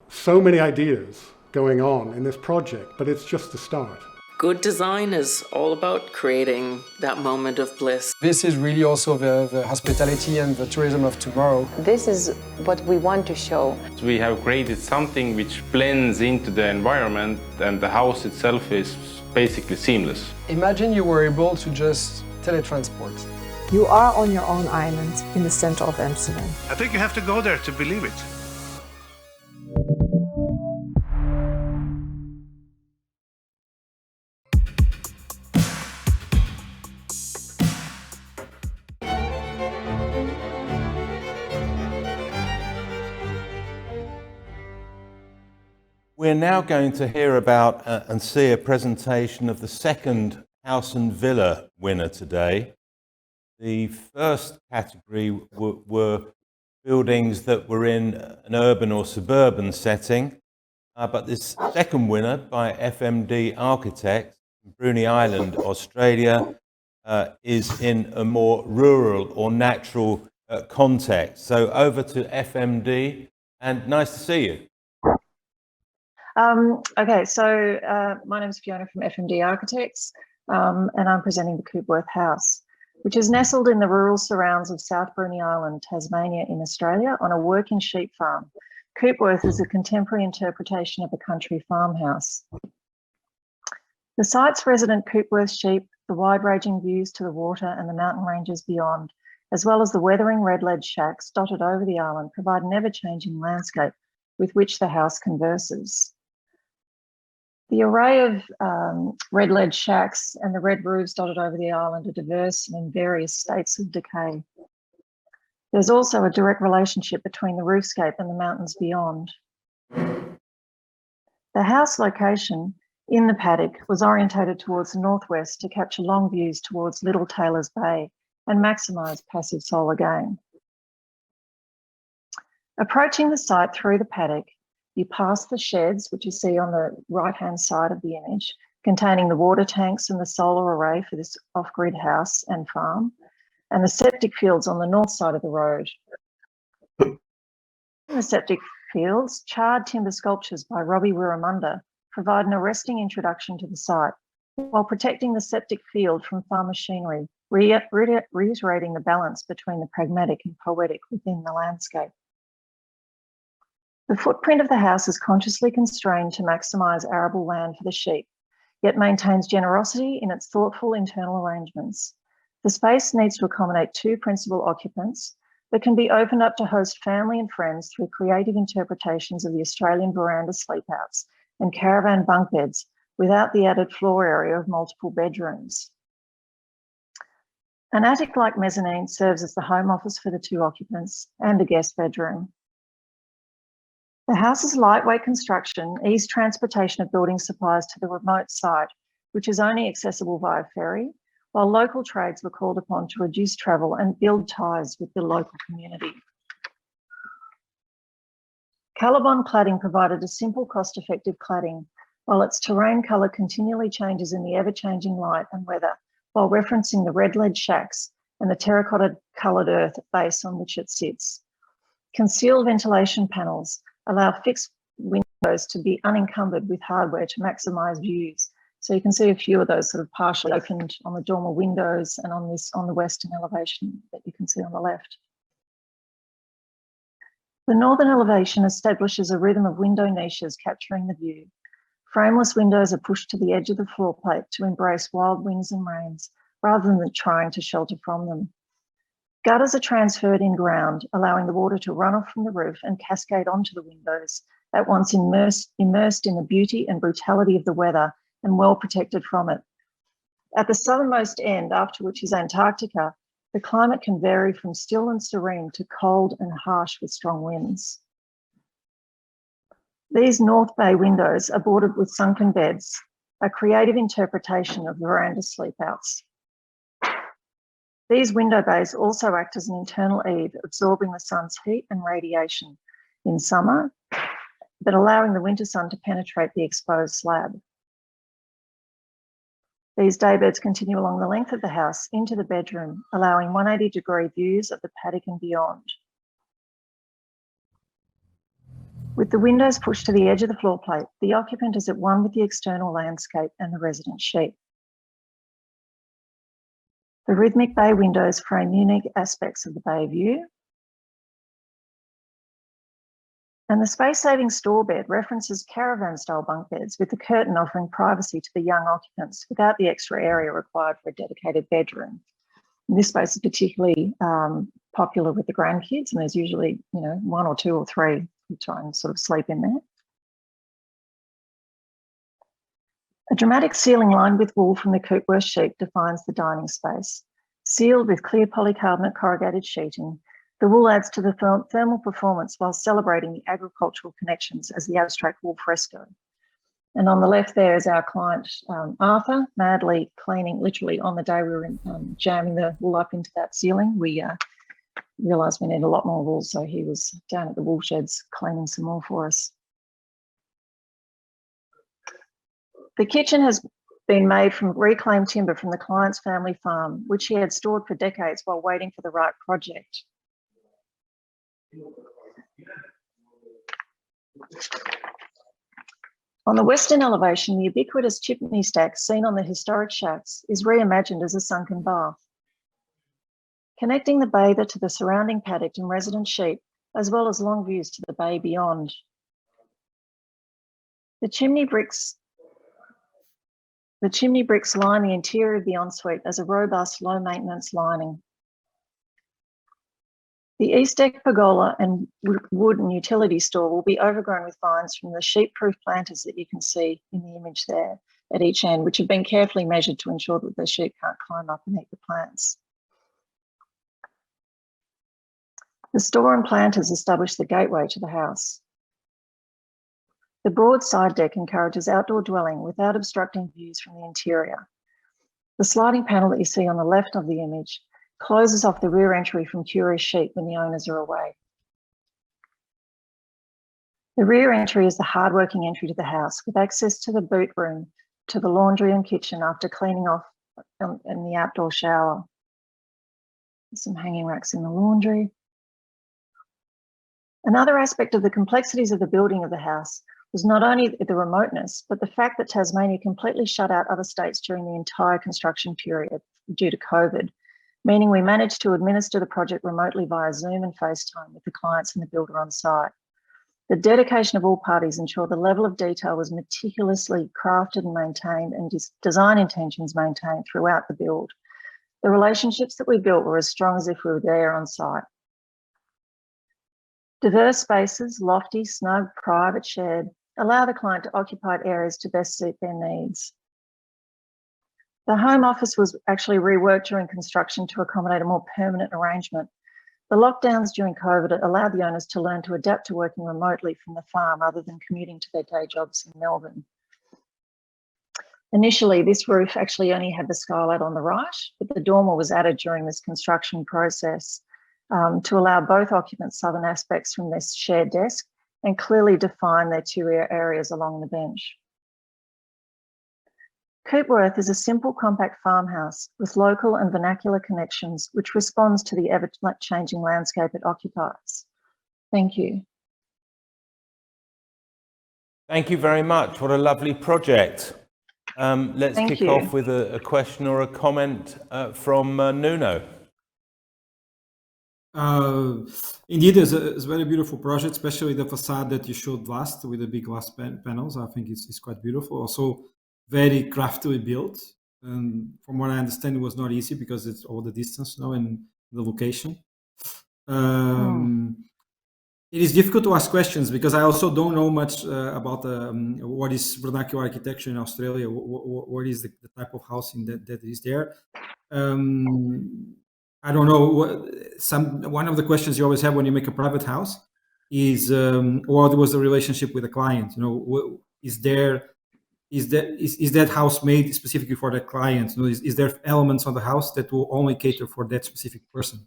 so many ideas going on in this project, but it's just the start. Good design is all about creating that moment of bliss. This is really also the hospitality and the tourism of tomorrow. This is what we want to show. We have created something which blends into the environment, and the house itself is basically seamless. Imagine you were able to just teletransport. You are on your own island in the center of Amsterdam. I think you have to go there to believe it. We're now going to hear about and see a presentation of the second House and Villa winner today. The first category were buildings that were in an urban or suburban setting, but this second winner by FMD Architects from Bruny Island, Australia, is in a more rural or natural context. So over to FMD, and nice to see you. Okay, so my name is Fiona from FMD Architects, and I'm presenting the Coopworth House, which is nestled in the rural surrounds of South Bruny Island, Tasmania in Australia, on a working sheep farm. Coopworth is a contemporary interpretation of a country farmhouse. The site's resident Coopworth sheep, the wide-ranging views to the water and the mountain ranges beyond, as well as the weathering red-lead shacks dotted over the island, provide an ever-changing landscape with which the house converses. The array of red-lead shacks and the red roofs dotted over the island are diverse and in various states of decay. There's also a direct relationship between the roofscape and the mountains beyond. The house location in the paddock was orientated towards the northwest to capture long views towards Little Taylor's Bay and maximise passive solar gain. Approaching the site through the paddock, you pass the sheds, which you see on the right-hand side of the image, containing the water tanks and the solar array for this off-grid house and farm, and the septic fields on the north side of the road. In the septic fields, charred timber sculptures by Robbie Wirramunda provide an arresting introduction to the site, while protecting the septic field from farm machinery, reiterating the balance between the pragmatic and poetic within the landscape. The footprint of the house is consciously constrained to maximise arable land for the sheep, yet maintains generosity in its thoughtful internal arrangements. The space needs to accommodate two principal occupants, but can be opened up to host family and friends through creative interpretations of the Australian veranda sleepouts and caravan bunk beds without the added floor area of multiple bedrooms. An attic-like mezzanine serves as the home office for the two occupants and a guest bedroom. The house's lightweight construction eased transportation of building supplies to the remote site, which is only accessible via ferry, while local trades were called upon to reduce travel and build ties with the local community. Colorbond cladding provided a simple, cost-effective cladding, while its terrain colour continually changes in the ever-changing light and weather, while referencing the red-lead shacks and the terracotta-coloured earth base on which it sits. Concealed ventilation panels allow fixed windows to be unencumbered with hardware to maximise views. So you can see a few of those sort of partially opened on the dormer windows and on the western elevation that you can see on the left. The northern elevation establishes a rhythm of window niches capturing the view. Frameless windows are pushed to the edge of the floor plate to embrace wild winds and rains rather than trying to shelter from them. Gutters are transferred in ground, allowing the water to run off from the roof and cascade onto the windows, at once immersed in the beauty and brutality of the weather and well protected from it. At the southernmost end, after which is Antarctica, the climate can vary from still and serene to cold and harsh with strong winds. These North Bay windows are bordered with sunken beds, a creative interpretation of veranda sleepouts. These window bays also act as an internal eave, absorbing the sun's heat and radiation in summer, but allowing the winter sun to penetrate the exposed slab. These daybeds continue along the length of the house into the bedroom, allowing 180-degree views of the paddock and beyond. With the windows pushed to the edge of the floor plate, the occupant is at one with the external landscape and the resident sheep. The rhythmic bay windows frame unique aspects of the bay view. And the space-saving store bed references caravan-style bunk beds with the curtain offering privacy to the young occupants without the extra area required for a dedicated bedroom. And this space is particularly popular with the grandkids, and there's usually, you know, 1 or 2 or 3 who try and sort of sleep in there. A dramatic ceiling lined with wool from the Coopworth sheep defines the dining space. Sealed with clear polycarbonate corrugated sheeting, the wool adds to the thermal performance while celebrating the agricultural connections as the abstract wool fresco. And on the left there is our client, Arthur, madly cleaning, literally on the day we were jamming the wool up into that ceiling. We realised we need a lot more wool, so he was down at the wool sheds cleaning some more for us. The kitchen has been made from reclaimed timber from the client's family farm, which he had stored for decades while waiting for the right project. On the western elevation, the ubiquitous chimney stack seen on the historic shacks is reimagined as a sunken bath, connecting the bather to the surrounding paddock and resident sheep, as well as long views to the bay beyond. The chimney bricks line the interior of the ensuite as a robust, low-maintenance lining. The east deck pergola and wooden utility store will be overgrown with vines from the sheep-proof planters that you can see in the image there at each end, which have been carefully measured to ensure that the sheep can't climb up and eat the plants. The store and planters establish the gateway to the house. The broad side deck encourages outdoor dwelling without obstructing views from the interior. The sliding panel that you see on the left of the image closes off the rear entry from curious sheep when the owners are away. The rear entry is the hard-working entry to the house with access to the boot room, to the laundry and kitchen after cleaning off in the outdoor shower. There's some hanging racks in the laundry. Another aspect of the complexities of the building of the house was not only the remoteness, but the fact that Tasmania completely shut out other states during the entire construction period due to COVID, meaning we managed to administer the project remotely via Zoom and FaceTime with the clients and the builder on site. The dedication of all parties ensured the level of detail was meticulously crafted and maintained, and design intentions maintained throughout the build. The relationships that we built were as strong as if we were there on site. Diverse spaces, lofty, snug, private, shared, allow the client to occupy areas to best suit their needs. The home office was actually reworked during construction to accommodate a more permanent arrangement. The lockdowns during COVID allowed the owners to learn to adapt to working remotely from the farm rather than commuting to their day jobs in Melbourne. Initially, this roof actually only had the skylight on the right, but the dormer was added during this construction process to allow both occupants southern aspects from this shared desk and clearly define their two areas along the bench. Coopworth is a simple, compact farmhouse with local and vernacular connections, which responds to the ever-changing landscape it occupies. Thank you. Thank you very much. What a lovely project. Let's kick off with a question or a comment from Nuno. Indeed, it's a very beautiful project, especially the facade that you showed last with the big glass panels. I think it's quite beautiful. Also, very craftily built. And from what I understand, it was not easy because it's all the distance now and the location. It is difficult to ask questions because I also don't know much about what is vernacular architecture in Australia. What is the type of housing that is there? I don't know. One of the questions you always have when you make a private house is what was the relationship with the client? You know, is that house made specifically for the client? You know, is there elements on the house that will only cater for that specific person?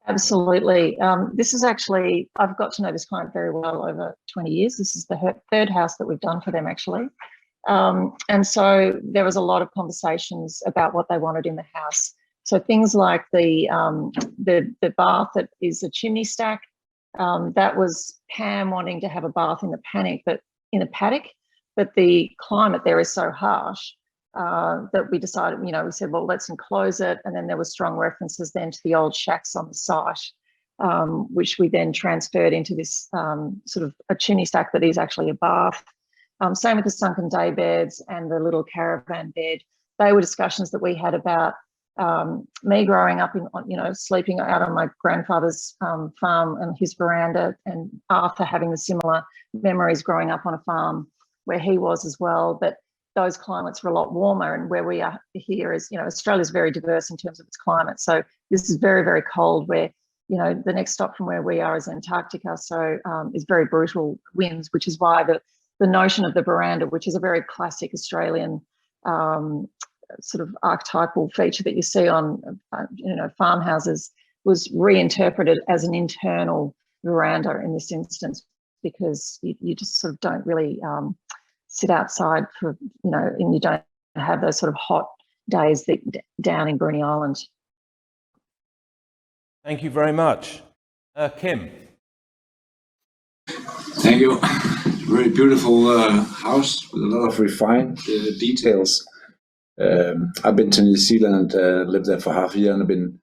Absolutely. This is actually, I've got to know this client very well over 20 years. This is the third house that we've done for them, actually. And so there was a lot of conversations about what they wanted in the house. So things like the bath that is a chimney stack, That was Pam wanting to have a bath in the paddock, but the climate there is so harsh that we decided, we said, well, let's enclose it. And then there were strong references then to the old shacks on the site, which we then transferred into this sort of a chimney stack that is actually a bath. Same with the sunken day beds and the little caravan bed. They were discussions that we had about me growing up in, sleeping out on my grandfather's farm and his veranda, and Arthur having the similar memories growing up on a farm where he was as well. But those climates were a lot warmer, and where we are here is, Australia is very diverse in terms of its climate. So this is very, very cold, where, the next stop from where we are is Antarctica. So it's very brutal winds, which is why the notion of the veranda, which is a very classic Australian sort of archetypal feature that you see on, farmhouses, was reinterpreted as an internal veranda in this instance, because you just sort of don't really sit outside for, and you don't have those sort of hot days that down in Bruny Island. Thank you very much. Kim. Thank you. Very beautiful house with a lot of refined details. I've been to New Zealand, lived there for half a year, and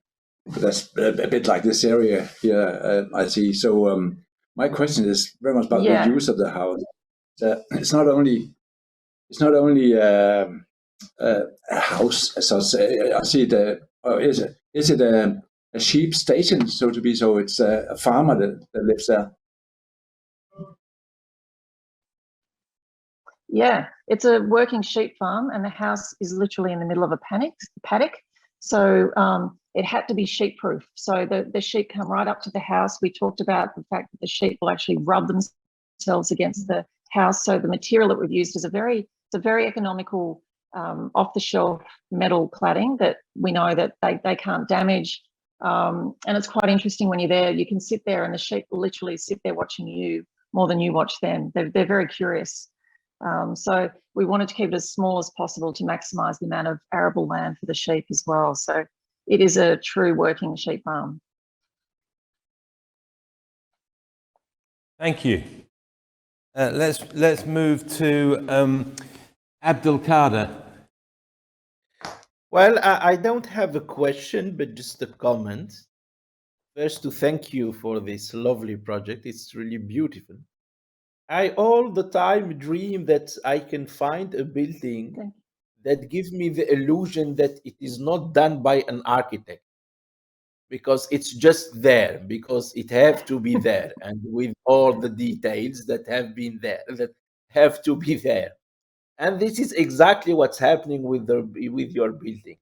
that's a bit like this area here, I see. So my question is very much about the use of the house. It's not only a house as such. I see it. Is it a sheep station, so to be? So it's a farmer that lives there. Yeah, it's a working sheep farm, and the house is literally in the middle of a paddock. So it had to be sheep proof. So the sheep come right up to the house. We talked about the fact that the sheep will actually rub themselves against the house. So the material that we've used is a very economical off-the-shelf metal cladding that we know that they can't damage. And it's quite interesting when you're there. You can sit there, and the sheep will literally sit there watching you more than you watch them. They're very curious. So we wanted to keep it as small as possible to maximise the amount of arable land for the sheep as well. So it is a true working sheep farm. Thank you. Let's move to Abdul Kader. Well, I don't have a question, but just a comment. First, to thank you for this lovely project. It's really beautiful. I all the time dream that I can find a building that gives me the illusion that it is not done by an architect, because it's just there, because it have to be there, and with all the details that have been there, that have to be there. And this is exactly what's happening with your building.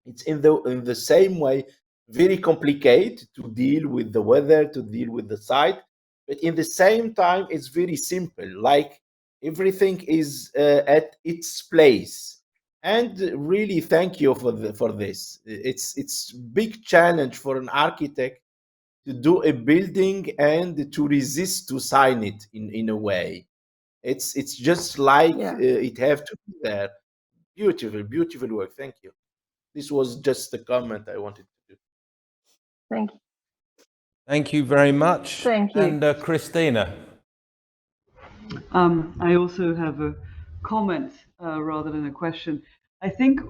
It's in the same way, very complicated to deal with the weather, to deal with the site, but in the same time, it's very simple. Like everything is at its place. And really, thank you for this. It's big challenge for an architect to do a building and to resist to sign it in a way. It's just like it have to be there. Beautiful work. Thank you. This was just a comment I wanted to do. Thank you. Thank you very much. Thank you. And Christina. I also have a comment rather than a question. I think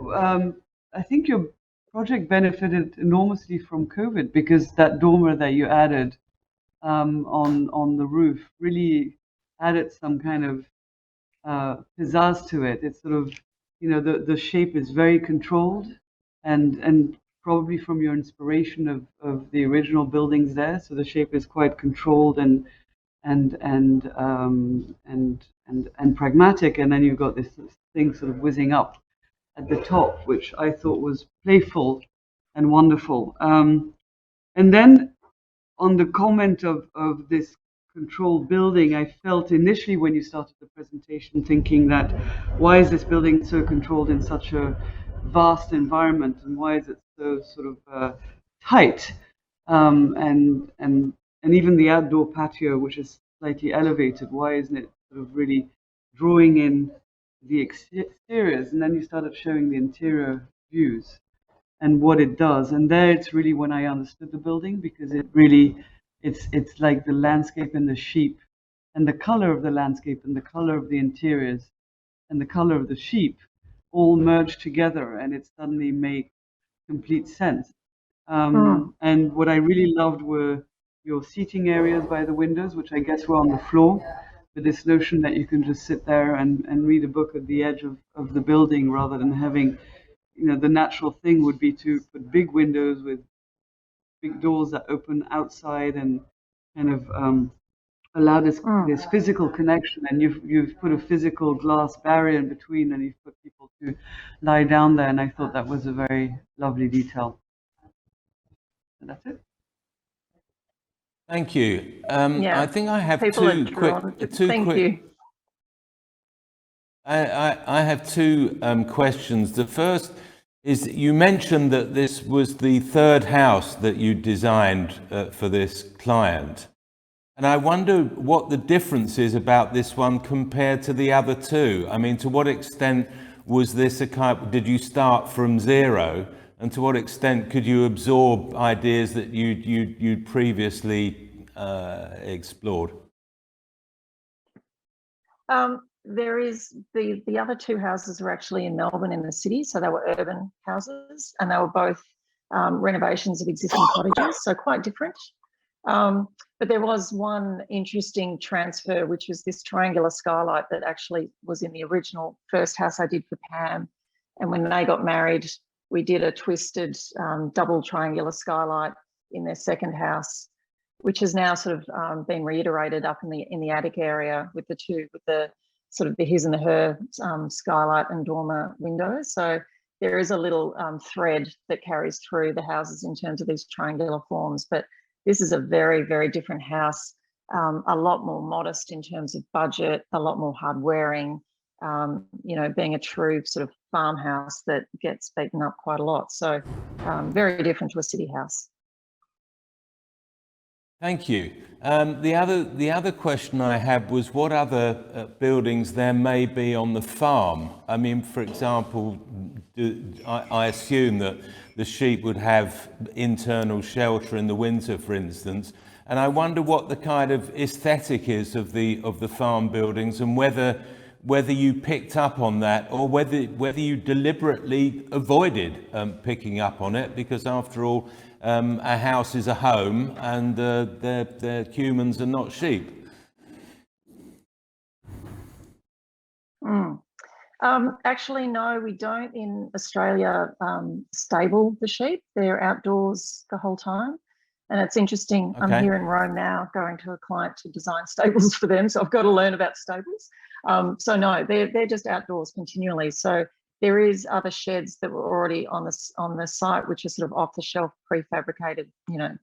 your project benefited enormously from COVID, because that dormer that you added on the roof really added some kind of pizzazz to it. It's sort of, the shape is very controlled, and probably from your inspiration of the original buildings there. So the shape is quite controlled and pragmatic, and then you've got this thing sort of whizzing up at the top, which I thought was playful and wonderful. And then on the comment of this controlled building, I felt initially when you started the presentation thinking that why is this building so controlled in such a vast environment, and why is it so sort of tight, and even the outdoor patio, which is slightly elevated, why isn't it sort of really drawing in the exteriors? And then you started showing the interior views and what it does, and there it's really when I understood the building, because it really it's like the landscape and the sheep, and the color of the landscape and the color of the interiors and the color of the sheep all merge together, and it suddenly makes complete sense. And what I really loved were your seating areas by the windows, which I guess were on the floor, with this notion that you can just sit there and read a book at the edge of the building, rather than having, the natural thing would be to put big windows with big doors that open outside and kind of allow this physical connection. And you've put a physical glass barrier in between, and you've put people to lie down there. And I thought that was a very lovely detail. And that's it. Thank you. I think I have People two quick. I have two questions. The first is, you mentioned that this was the third house that you designed for this client. And I wonder what the difference is about this one compared to the other two. I mean, to what extent was this did you start from zero? And to what extent could you absorb ideas that you'd previously explored? There is the other two houses are actually in Melbourne in the city, so they were urban houses, and they were both renovations of existing cottages, so quite different. But there was one interesting transfer, which was this triangular skylight that actually was in the original first house I did for Pam. And when they got married, we did a twisted double triangular skylight in their second house, which has now sort of been reiterated up in the attic area with the sort of the his and the her skylight and dormer windows. So there is a little thread that carries through the houses in terms of these triangular forms. But this is a very, very different house, a lot more modest in terms of budget, a lot more hard wearing, being a true sort of farmhouse that gets beaten up quite a lot. So very different to a city house. Thank you. The other question I had was what other buildings there may be on the farm. I mean, for example, I assume that the sheep would have internal shelter in the winter, for instance, and I wonder what the kind of aesthetic is of the farm buildings, and whether you picked up on that, or whether you deliberately avoided picking up on it, because after all, a house is a home, and they're humans and not sheep. Actually, no, we don't in Australia stable the sheep. They're outdoors the whole time. And it's interesting, okay. I'm here in Rome now going to a client to design stables for them, so I've got to learn about stables. So no, they're just outdoors continually. So there is other sheds that were already on the site, which are sort of off-the-shelf, prefabricated,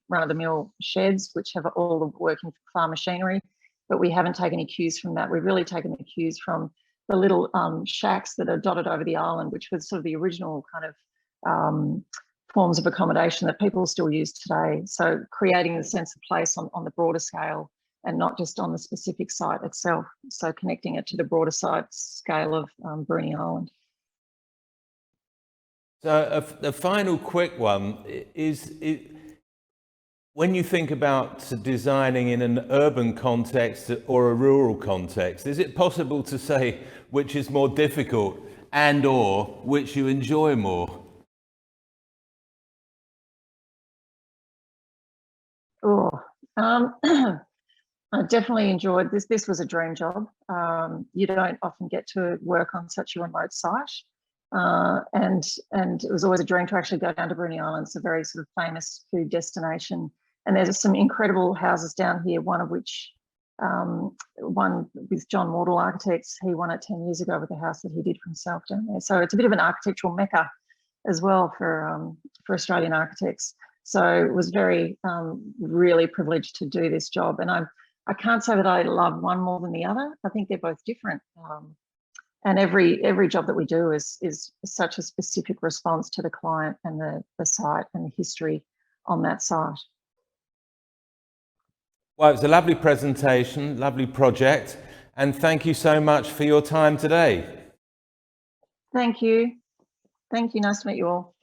run-of-the-mill sheds, which have all the working farm machinery. But we haven't taken any cues from that. We've really taken the cues from the little shacks that are dotted over the island, which was sort of the original kind of forms of accommodation that people still use today. So creating a sense of place on the broader scale, and not just on the specific site itself. So connecting it to the broader site scale of Bruny Island. So the final quick one is when you think about designing in an urban context or a rural context, is it possible to say which is more difficult and or which you enjoy more? I definitely enjoyed this. This was a dream job. You don't often get to work on such a remote site. And it was always a dream to actually go down to Bruny Island. It's a very sort of famous food destination. And there's some incredible houses down here, one of which, one with John Wardle Architects, he won it 10 years ago with the house that he did for himself down there. So it's a bit of an architectural mecca as well for Australian architects. So it was very, really privileged to do this job. And I can't say that I love one more than the other. I think they're both different. And every job that we do is such a specific response to the client and the site and the history on that site. Well, it was a lovely presentation, lovely project, and thank you so much for your time today. Thank you. Thank you. Nice to meet you all.